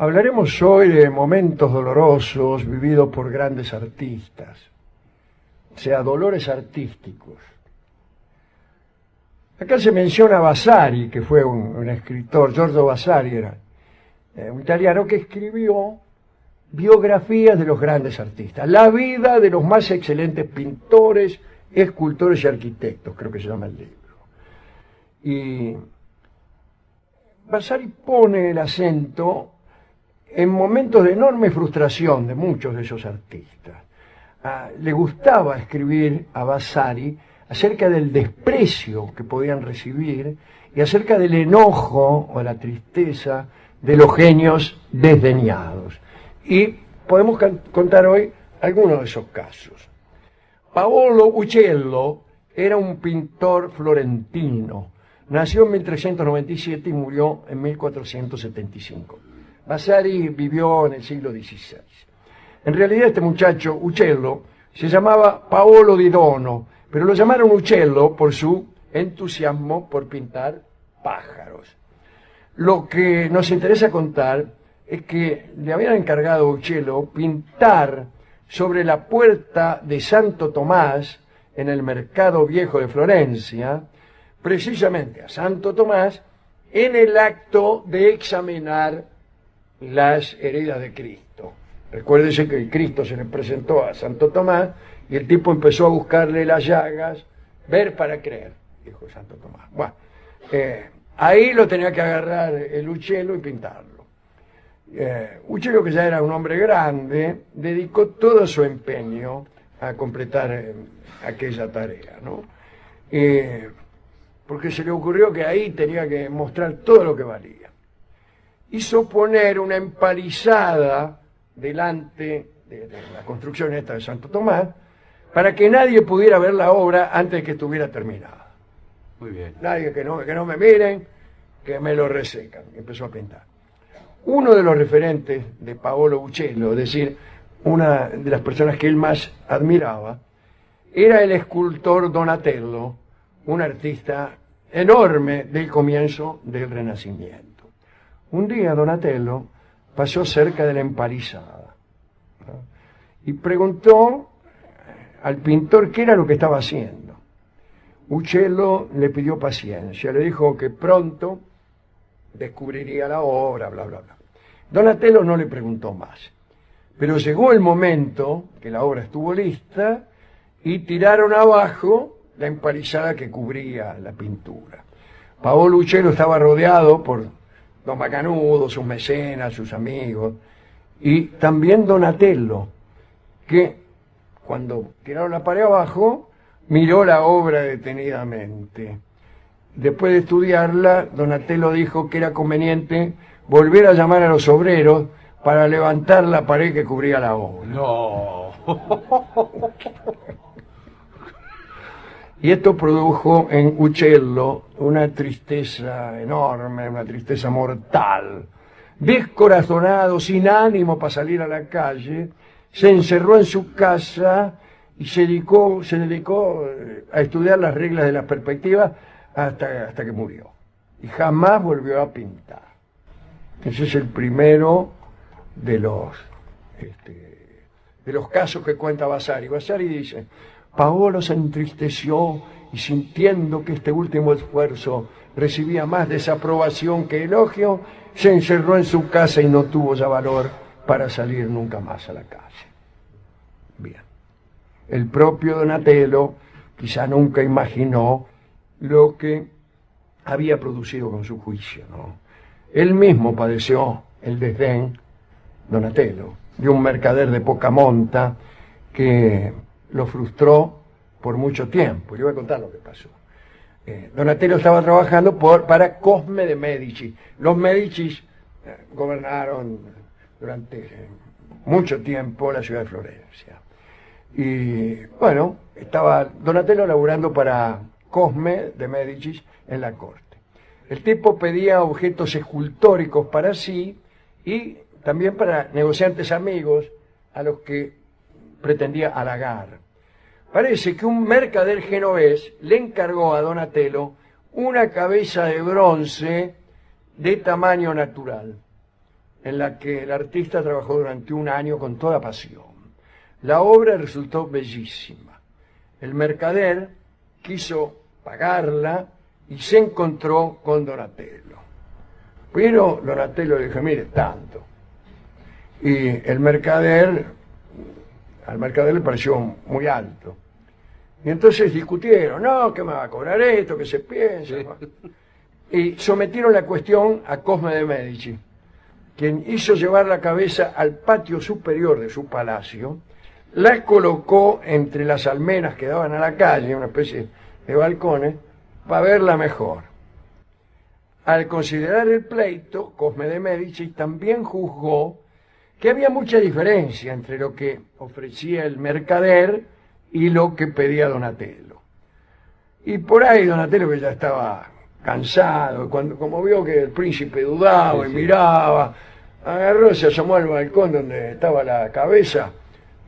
Hablaremos hoy de momentos dolorosos vividos por grandes artistas, o sea, dolores artísticos. Acá se menciona Vasari, que fue un escritor, Giorgio Vasari era un italiano que escribió biografías de los grandes artistas, la vida de los más excelentes pintores, escultores y arquitectos, creo que se llama el libro. Y Vasari pone el acento en momentos de enorme frustración de muchos de esos artistas. Le gustaba escribir a Vasari acerca del desprecio que podían recibir y acerca del enojo o la tristeza de los genios desdeñados. Y podemos contar hoy algunos de esos casos. Paolo Uccello era un pintor florentino. Nació en 1397 y murió en 1475. Vasari vivió en el siglo XVI. En realidad este muchacho, Uccello, se llamaba Paolo di Dono, pero lo llamaron Uccello por su entusiasmo por pintar pájaros. Lo que nos interesa contar es que le habían encargado a Uccello pintar sobre la puerta de Santo Tomás en el mercado viejo de Florencia, precisamente a Santo Tomás, en el acto de examinar las heridas de Cristo. Recuérdese que el Cristo se le presentó a Santo Tomás y el tipo empezó a buscarle las llagas, ver para creer, dijo Santo Tomás. Bueno, ahí lo tenía que agarrar el Uccello y pintarlo. Uccello, que ya era un hombre grande, dedicó todo su empeño a completar aquella tarea, ¿no? Porque se le ocurrió que ahí tenía que mostrar todo lo que valía. Hizo poner una empalizada delante de la construcción esta de Santo Tomás para que nadie pudiera ver la obra antes de que estuviera terminada. Muy bien. Nadie, que no me miren, que me lo resecan. Empezó a pintar. Uno de los referentes de Paolo Uccello, es decir, una de las personas que él más admiraba, era el escultor Donatello, un artista enorme del comienzo del Renacimiento. Un día Donatello pasó cerca de la empalizada, ¿no? Y preguntó al pintor qué era lo que estaba haciendo. Uccello le pidió paciencia, le dijo que pronto descubriría la obra, bla, bla, bla. Donatello no le preguntó más, pero llegó el momento que la obra estuvo lista y tiraron abajo la empalizada que cubría la pintura. Paolo Uccello estaba rodeado por Don Macanudo, sus mecenas, sus amigos, y también Donatello, que cuando tiraron la pared abajo, miró la obra detenidamente. Después de estudiarla, Donatello dijo que era conveniente volver a llamar a los obreros para levantar la pared que cubría la obra. No. Y esto produjo en Uccello una tristeza enorme, una tristeza mortal. Descorazonado, sin ánimo para salir a la calle, se encerró en su casa y se dedicó a estudiar las reglas de la perspectiva hasta que murió. Y jamás volvió a pintar. Ese es el primero de los casos que cuenta Vasari. Vasari dice: Paolo se entristeció y, sintiendo que este último esfuerzo recibía más desaprobación que elogio, se encerró en su casa y no tuvo ya valor para salir nunca más a la calle. Bien. El propio Donatello quizá nunca imaginó lo que había producido con su juicio, ¿no? Él mismo padeció el desdén, Donatello, de un mercader de poca monta que lo frustró por mucho tiempo. Le voy a contar lo que pasó. Donatello estaba trabajando para Cosme de Medici. Los Medici gobernaron durante mucho tiempo la ciudad de Florencia. Y bueno, estaba Donatello laburando para Cosme de Medici en la corte. El tipo pedía objetos escultóricos para sí y también para negociantes amigos a los que pretendía halagar. Parece que un mercader genovés le encargó a Donatello una cabeza de bronce de tamaño natural. en la que el artista trabajó durante un año con toda pasión. La obra resultó bellísima. El mercader quiso pagarla y se encontró con Donatello. Pero Donatello le dijo, mire, tanto. Y al mercader le pareció muy alto. Y entonces discutieron, no, que me va a cobrar esto, que se piensa. Y sometieron la cuestión a Cosme de Medici, quien hizo llevar la cabeza al patio superior de su palacio, la colocó entre las almenas que daban a la calle, una especie de balcones, para verla mejor. Al considerar el pleito, Cosme de Medici también juzgó que había mucha diferencia entre lo que ofrecía el mercader y lo que pedía Donatello. Y por ahí Donatello, que ya estaba cansado, como vio que el príncipe dudaba y miraba, agarró, se asomó al balcón donde estaba la cabeza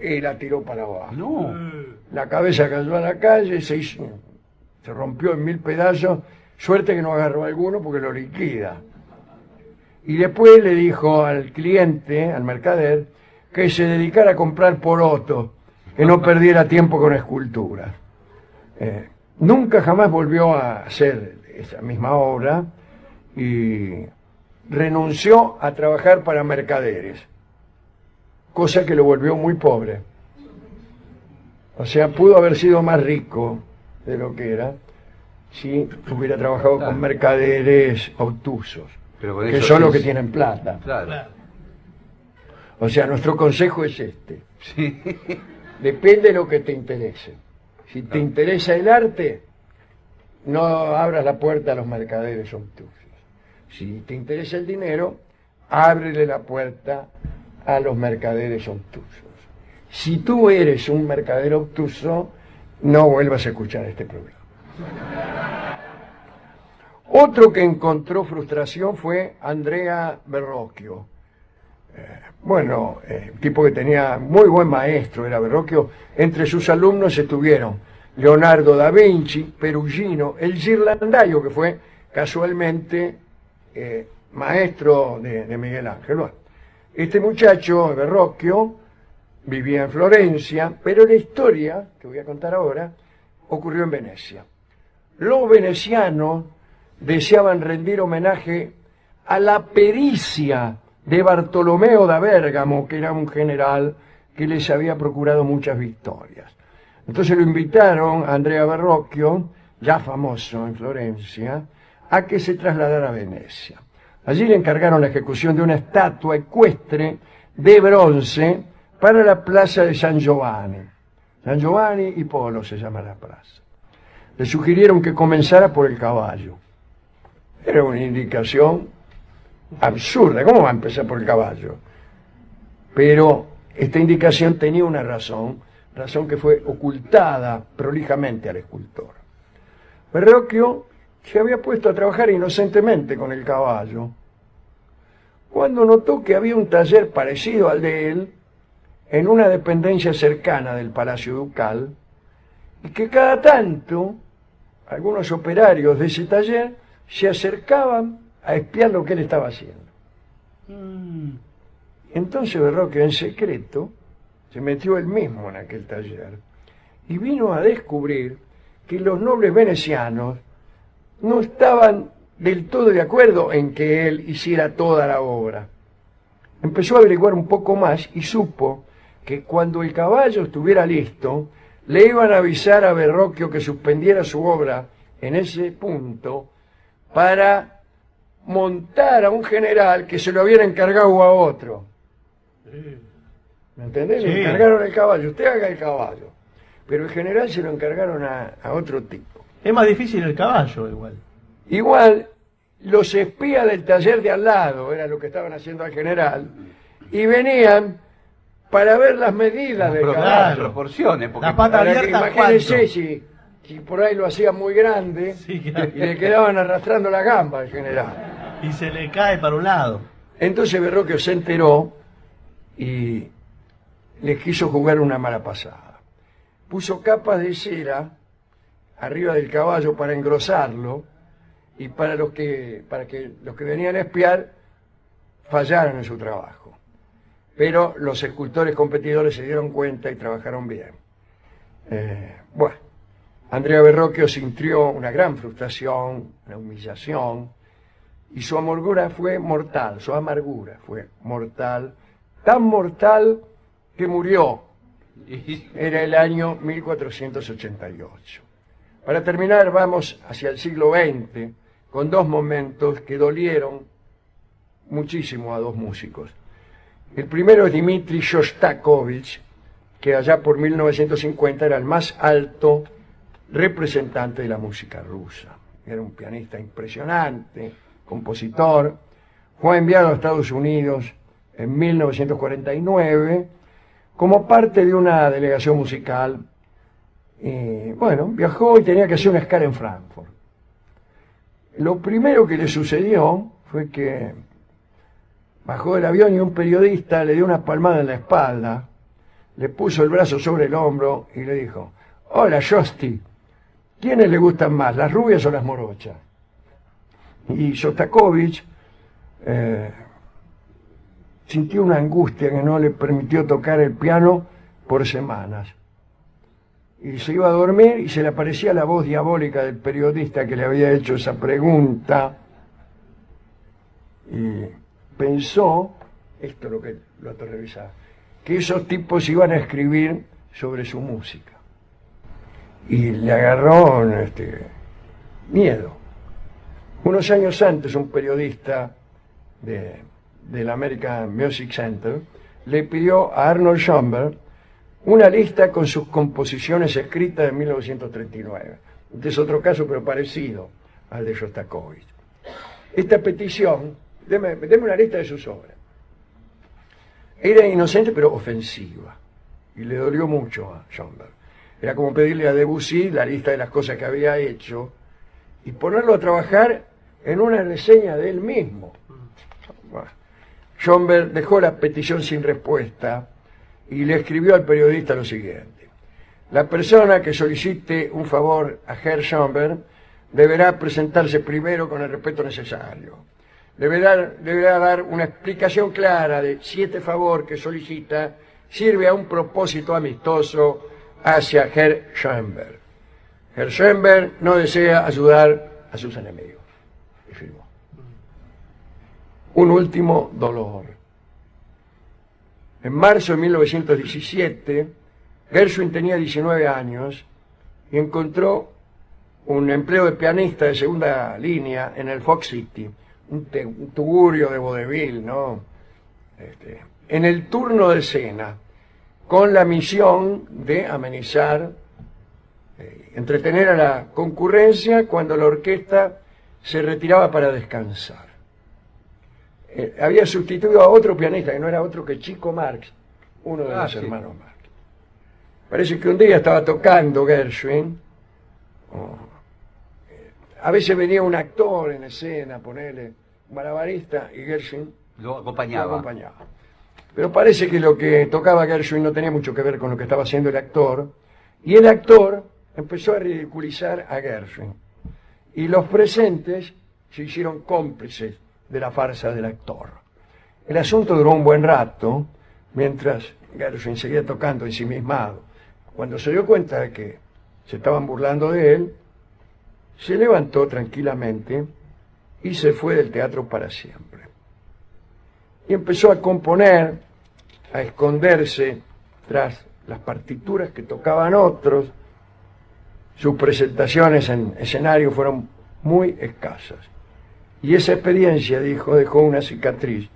y la tiró para abajo. No. La cabeza cayó a la calle, se rompió en 1000 pedazos, suerte que no agarró alguno porque lo liquida. Y después le dijo al cliente, al mercader, que se dedicara a comprar porotos, que no perdiera tiempo con esculturas. Nunca jamás volvió a hacer esa misma obra y renunció a trabajar para mercaderes, cosa que lo volvió muy pobre. O sea, pudo haber sido más rico de lo que era si hubiera trabajado con mercaderes obtusos, que son los que tienen plata. O sea, nuestro consejo es este. Sí. Depende de lo que te interese. Si te interesa el arte, no abras la puerta a los mercaderes obtusos. Si te interesa el dinero, ábrele la puerta a los mercaderes obtusos. Si tú eres un mercader obtuso, no vuelvas a escuchar este programa. Otro que encontró frustración fue Andrea Verrocchio. Tipo que tenía muy buen maestro, era Verrocchio. Entre sus alumnos estuvieron Leonardo da Vinci, Perugino, el Ghirlandaio, que fue casualmente maestro de Miguel Ángel. Bueno, este muchacho, Verrocchio, vivía en Florencia, pero la historia que voy a contar ahora ocurrió en Venecia. Los venecianos deseaban rendir homenaje a la pericia de Bartolomeo da Bérgamo, que era un general que les había procurado muchas victorias. Entonces lo invitaron a Andrea Verrocchio, ya famoso en Florencia, a que se trasladara a Venecia. Allí le encargaron la ejecución de una estatua ecuestre de bronce para la plaza de San Giovanni. San Giovanni y Polo se llama la plaza. Le sugirieron que comenzara por el caballo. Era una indicación absurda. ¿Cómo va a empezar por el caballo? Pero esta indicación tenía una razón que fue ocultada prolijamente al escultor. Verrocchio se había puesto a trabajar inocentemente con el caballo, cuando notó que había un taller parecido al de él en una dependencia cercana del Palacio Ducal, y que cada tanto algunos operarios de ese taller se acercaban a espiar lo que él estaba haciendo. Entonces Verrocchio, en secreto, se metió él mismo en aquel taller y vino a descubrir que los nobles venecianos no estaban del todo de acuerdo en que él hiciera toda la obra. Empezó a averiguar un poco más y supo que cuando el caballo estuviera listo, le iban a avisar a Verrocchio que suspendiera su obra en ese punto para montar a un general que se lo hubiera encargado a otro. ¿Me entendés? Le encargaron el caballo, usted haga el caballo. Pero el general se lo encargaron a otro tipo. Es más difícil el caballo, igual. Igual, los espías del taller de al lado, era lo que estaban haciendo al general, y venían para ver las medidas del caballo. Las proporciones. Porque La pata abierta, imagínense si por ahí lo hacían muy grande, claro, y le quedaban arrastrando la gamba al general. y se le cae para un lado. Entonces Verrocchio se enteró y les quiso jugar una mala pasada. Puso capas de cera arriba del caballo para engrosarlo y para que los que venían a espiar fallaron en su trabajo. Pero los escultores competidores se dieron cuenta y trabajaron bien. Bueno, Andrea Verrocchio sintió una gran frustración, una humillación, y su amargura fue mortal, tan mortal que murió. Era el año 1488. Para terminar, vamos hacia el siglo XX, con dos momentos que dolieron muchísimo a dos músicos. El primero es Dmitri Shostakovich, que allá por 1950 era el más alto representante de la música rusa. Era un pianista impresionante, compositor. Fue enviado a Estados Unidos en 1949 como parte de una delegación musical. Bueno, viajó y tenía que hacer una escala en Frankfurt. Lo primero que le sucedió fue que bajó del avión y un periodista le dio una palmada en la espalda, le puso el brazo sobre el hombro y le dijo: hola, Shosti, ¿quiénes le gustan más, las rubias o las morochas? Y Shostakovich sintió una angustia que no le permitió tocar el piano por semanas. Y se iba a dormir y se le aparecía la voz diabólica del periodista que le había hecho esa pregunta. Y pensó, esto es lo que lo aterrorizaba, que esos tipos iban a escribir sobre su música. Y le agarró miedo. Unos años antes, un periodista del American Music Center le pidió a Arnold Schoenberg una lista con sus composiciones escritas de 1939. Este es otro caso, pero parecido al de Shostakovich. Esta petición, deme una lista de sus obras, era inocente pero ofensiva, y le dolió mucho a Schoenberg. Era como pedirle a Debussy la lista de las cosas que había hecho y ponerlo a trabajar en una reseña de él mismo. Bueno, Schoenberg dejó la petición sin respuesta y le escribió al periodista lo siguiente: la persona que solicite un favor a Herr Schoenberg deberá presentarse primero con el respeto necesario. Deberá dar una explicación clara de si este favor que solicita sirve a un propósito amistoso hacia Herr Schoenberg. Herr Schoenberg no desea ayudar a sus enemigos. Y firmó. Un último dolor. En marzo de 1917, Gershwin tenía 19 años y encontró un empleo de pianista de segunda línea en el Fox City, un tugurio de vodevil, ¿no? En el turno de escena, con la misión de amenizar, entretener a la concurrencia cuando la orquesta se retiraba para descansar. Había sustituido a otro pianista, que no era otro que Chico Marx, uno de los hermanos Marx. Parece que un día estaba tocando Gershwin, a veces venía un actor en escena, ponerle un malabarista, y Gershwin lo acompañaba. Pero parece que lo que tocaba Gershwin no tenía mucho que ver con lo que estaba haciendo el actor, y el actor empezó a ridiculizar a Gershwin. Y los presentes se hicieron cómplices de la farsa del actor. El asunto duró un buen rato, mientras Gershwin seguía tocando ensimismado. Cuando se dio cuenta de que se estaban burlando de él, se levantó tranquilamente y se fue del teatro para siempre. Y empezó a componer, a esconderse tras las partituras que tocaban otros. Sus presentaciones en escenario fueron muy escasas. Y esa experiencia, dijo, dejó una cicatriz,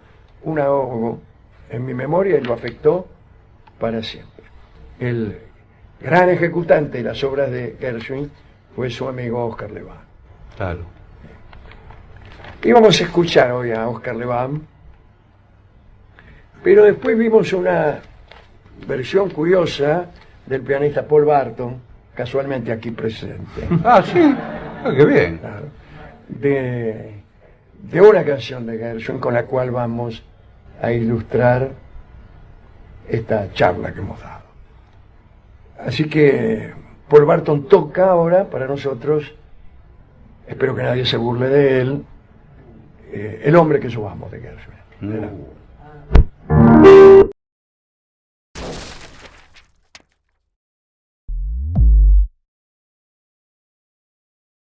un ahogo en mi memoria y lo afectó para siempre. El gran ejecutante de las obras de Gershwin fue su amigo Oscar Levant. Claro. Y vamos a escuchar hoy a Oscar Levant, pero después vimos una versión curiosa del pianista Paul Barton, casualmente aquí presente. Ah, sí. Ah, qué bien. Claro. De una canción de Gershwin con la cual vamos a ilustrar esta charla que hemos dado. Así que Paul Barton toca ahora para nosotros, espero que nadie se burle de él, El hombre que yo amo de Gershwin. Uh.